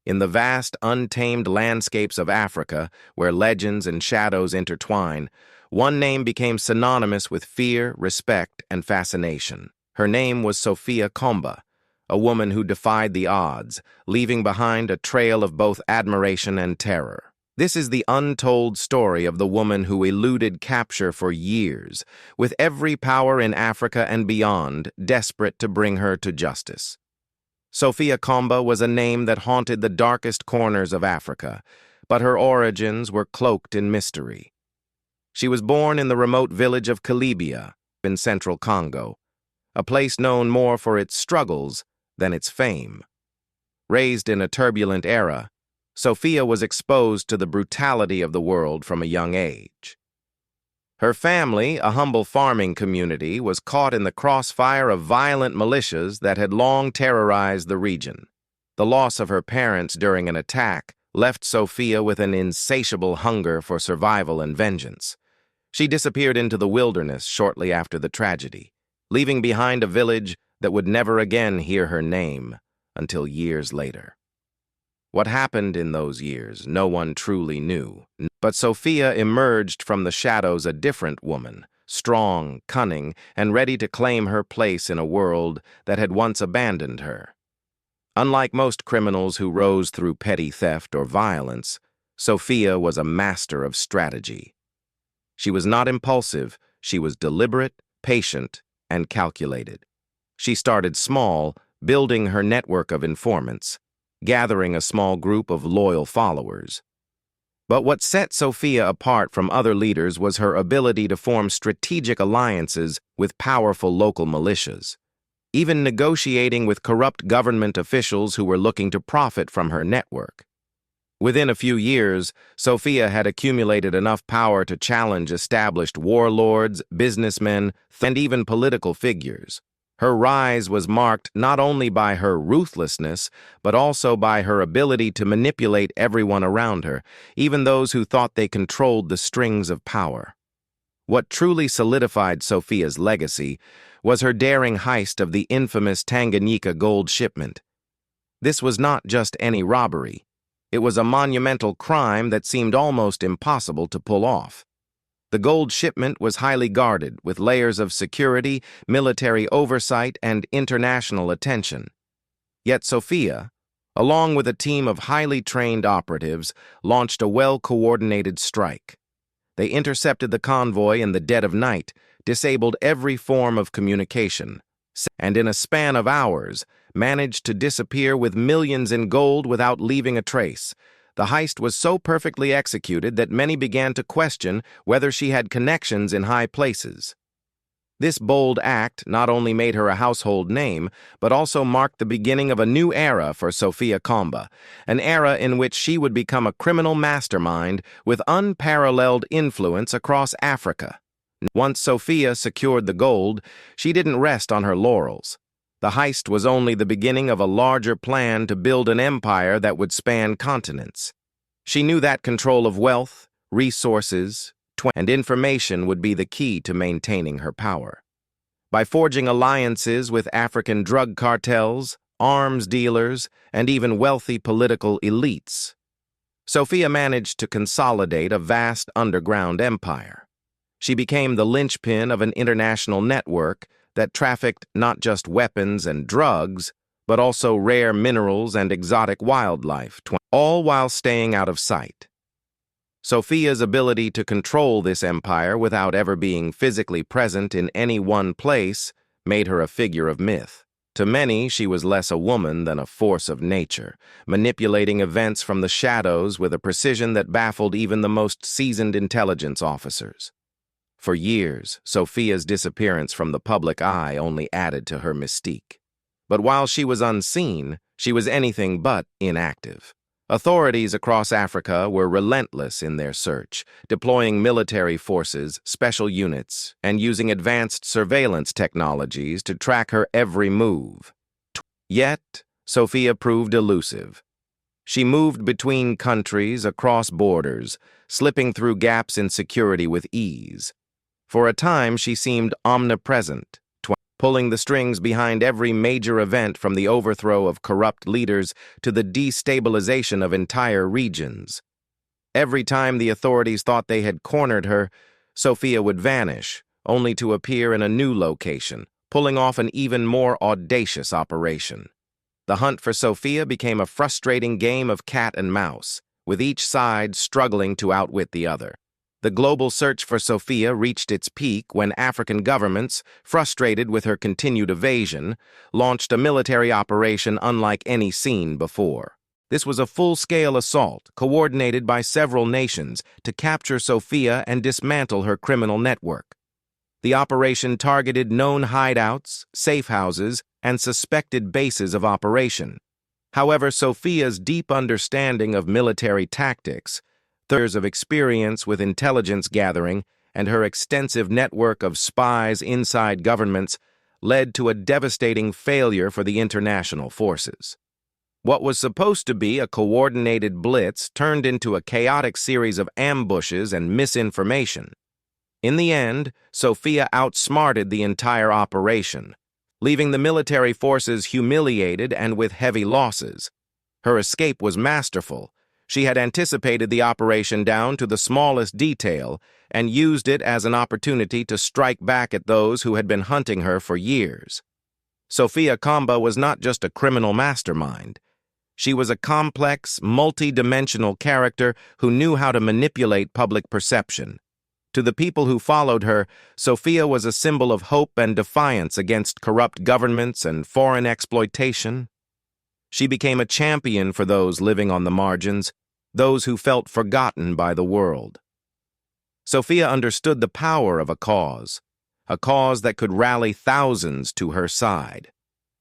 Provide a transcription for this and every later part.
In the vast, untamed landscapes of Africa, where legends and shadows intertwine, one name became synonymous with fear, respect, and fascination. Her name was Sophia Komba, a woman who defied the odds, leaving behind a trail of both admiration and terror. This is the untold story of the woman who eluded capture for years, with every power in Africa and beyond desperate to bring her to justice. Sophia Komba was a name that haunted the darkest corners of Africa, but her origins were cloaked in mystery. She was born in the remote village of Kalibia in central Congo, a place known more for its struggles than its fame. Raised in a turbulent era, Sophia was exposed to the brutality of the world from a young age. Her family, a humble farming community, was caught in the crossfire of violent militias that had long terrorized the region. The loss of her parents during an attack left Sophia with an insatiable hunger for survival and vengeance. She disappeared into the wilderness shortly after the tragedy, leaving behind a village that would never again hear her name until years later. What happened in those years, no one truly knew. But Sophia emerged from the shadows a different woman, strong, cunning, and ready to claim her place in a world that had once abandoned her. Unlike most criminals who rose through petty theft or violence, Sophia was a master of strategy. She was not impulsive, she was deliberate, patient, and calculated. She started small, building her network of informants, gathering a small group of loyal followers. But what set Sophia apart from other leaders was her ability to form strategic alliances with powerful local militias, even negotiating with corrupt government officials who were looking to profit from her network. Within a few years, Sophia had accumulated enough power to challenge established warlords, businessmen, and even political figures. Her rise was marked not only by her ruthlessness, but also by her ability to manipulate everyone around her, even those who thought they controlled the strings of power. What truly solidified Sophia's legacy was her daring heist of the infamous Tanganyika gold shipment. This was not just any robbery. It was a monumental crime that seemed almost impossible to pull off. The gold shipment was highly guarded, with layers of security, military oversight, and international attention. Yet Sophia, along with a team of highly trained operatives, launched a well-coordinated strike. They intercepted the convoy in the dead of night, disabled every form of communication, and in a span of hours, managed to disappear with millions in gold without leaving a trace. The heist was so perfectly executed that many began to question whether she had connections in high places. This bold act not only made her a household name, but also marked the beginning of a new era for Sophia Komba, an era in which she would become a criminal mastermind with unparalleled influence across Africa. Once Sophia secured the gold, she didn't rest on her laurels. The heist was only the beginning of a larger plan to build an empire that would span continents. She knew that control of wealth, resources, and information would be the key to maintaining her power. By forging alliances with African drug cartels, arms dealers, and even wealthy political elites, Sophia managed to consolidate a vast underground empire. She became the linchpin of an international network that trafficked not just weapons and drugs, but also rare minerals and exotic wildlife, all while staying out of sight. Sophia's ability to control this empire without ever being physically present in any one place made her a figure of myth. To many, she was less a woman than a force of nature, manipulating events from the shadows with a precision that baffled even the most seasoned intelligence officers. For years, Sophia's disappearance from the public eye only added to her mystique. But while she was unseen, she was anything but inactive. Authorities across Africa were relentless in their search, deploying military forces, special units, and using advanced surveillance technologies to track her every move. Yet, Sophia proved elusive. She moved between countries, across borders, slipping through gaps in security with ease. For a time, she seemed omnipresent, pulling the strings behind every major event from the overthrow of corrupt leaders to the destabilization of entire regions. Every time the authorities thought they had cornered her, Sophia would vanish, only to appear in a new location, pulling off an even more audacious operation. The hunt for Sophia became a frustrating game of cat and mouse, with each side struggling to outwit the other. The global search for Sophia reached its peak when African governments, frustrated with her continued evasion, launched a military operation unlike any seen before. This was a full-scale assault, coordinated by several nations, to capture Sophia and dismantle her criminal network. The operation targeted known hideouts, safe houses, and suspected bases of operation. However, Sophia's deep understanding of military tactics, years of experience with intelligence gathering, and her extensive network of spies inside governments led to a devastating failure for the international forces. What was supposed to be a coordinated blitz turned into a chaotic series of ambushes and misinformation. In the end, Sophia outsmarted the entire operation, leaving the military forces humiliated and with heavy losses. Her escape was masterful. She had anticipated the operation down to the smallest detail and used it as an opportunity to strike back at those who had been hunting her for years. Sophia Kamba was not just a criminal mastermind. She was a complex, multi-dimensional character who knew how to manipulate public perception. To the people who followed her, Sophia was a symbol of hope and defiance against corrupt governments and foreign exploitation. She became a champion for those living on the margins, those who felt forgotten by the world. Sophia understood the power of a cause that could rally thousands to her side.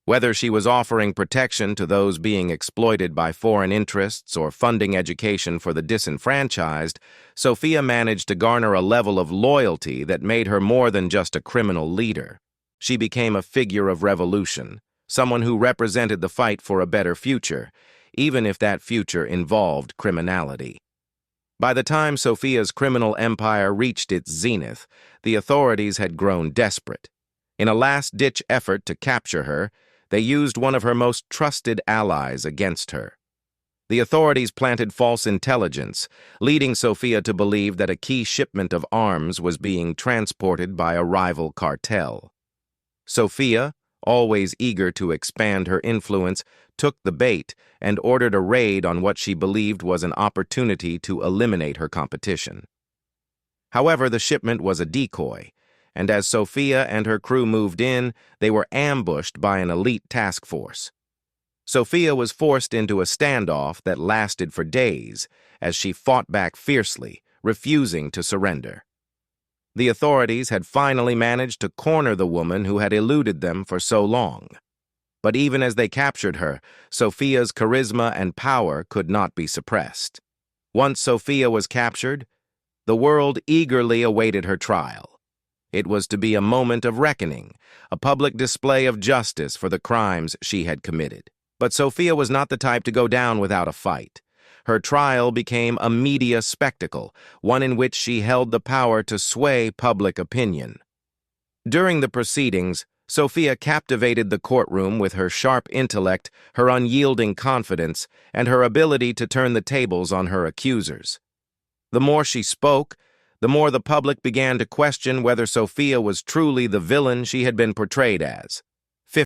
Whether she was offering protection to those being exploited by foreign interests or funding education for the disenfranchised, Sophia managed to garner a level of loyalty that made her more than just a criminal leader. She became a figure of revolution, someone who represented the fight for a better future, even if that future involved criminality. By the time Sophia's criminal empire reached its zenith, the authorities had grown desperate. In a last-ditch effort to capture her, they used one of her most trusted allies against her. The authorities planted false intelligence, leading Sophia to believe that a key shipment of arms was being transported by a rival cartel. Sophia, always eager to expand her influence, took the bait and ordered a raid on what she believed was an opportunity to eliminate her competition. However, the shipment was a decoy, and as Sophia and her crew moved in, they were ambushed by an elite task force. Sophia was forced into a standoff that lasted for days as she fought back fiercely, refusing to surrender. The authorities had finally managed to corner the woman who had eluded them for so long. But even as they captured her, Sophia's charisma and power could not be suppressed. Once Sophia was captured, the world eagerly awaited her trial. It was to be a moment of reckoning, a public display of justice for the crimes she had committed. But Sophia was not the type to go down without a fight. Her trial became a media spectacle, one in which she held the power to sway public opinion. During the proceedings, Sophia captivated the courtroom with her sharp intellect, her unyielding confidence, and her ability to turn the tables on her accusers. The more she spoke, the more the public began to question whether Sophia was truly the villain she had been portrayed as.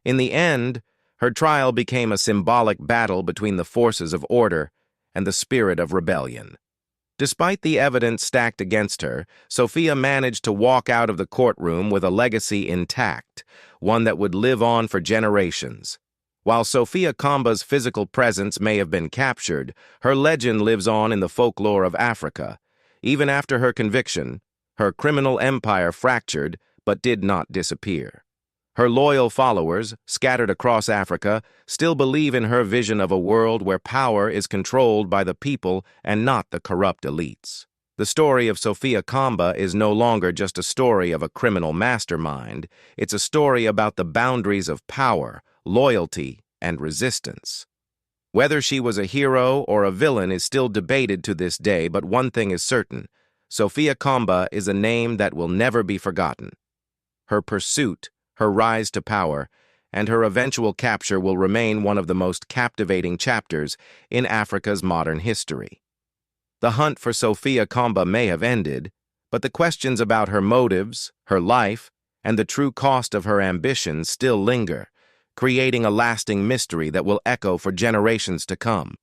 In the end, her trial became a symbolic battle between the forces of order and the spirit of rebellion. Despite the evidence stacked against her, Sophia managed to walk out of the courtroom with a legacy intact, one that would live on for generations. While Sophia Kamba's physical presence may have been captured, her legend lives on in the folklore of Africa. Even after her conviction, her criminal empire fractured but did not disappear. Her loyal followers, scattered across Africa, still believe in her vision of a world where power is controlled by the people and not the corrupt elites. The story of Sophia Kamba is no longer just a story of a criminal mastermind. It's a story about the boundaries of power, loyalty, and resistance. Whether she was a hero or a villain is still debated to this day, but one thing is certain: Sophia Kamba is a name that will never be forgotten. Her pursuit her rise to power, and her eventual capture will remain one of the most captivating chapters in Africa's modern history. The hunt for Sophia Komba may have ended, but the questions about her motives, her life, and the true cost of her ambitions still linger, creating a lasting mystery that will echo for generations to come.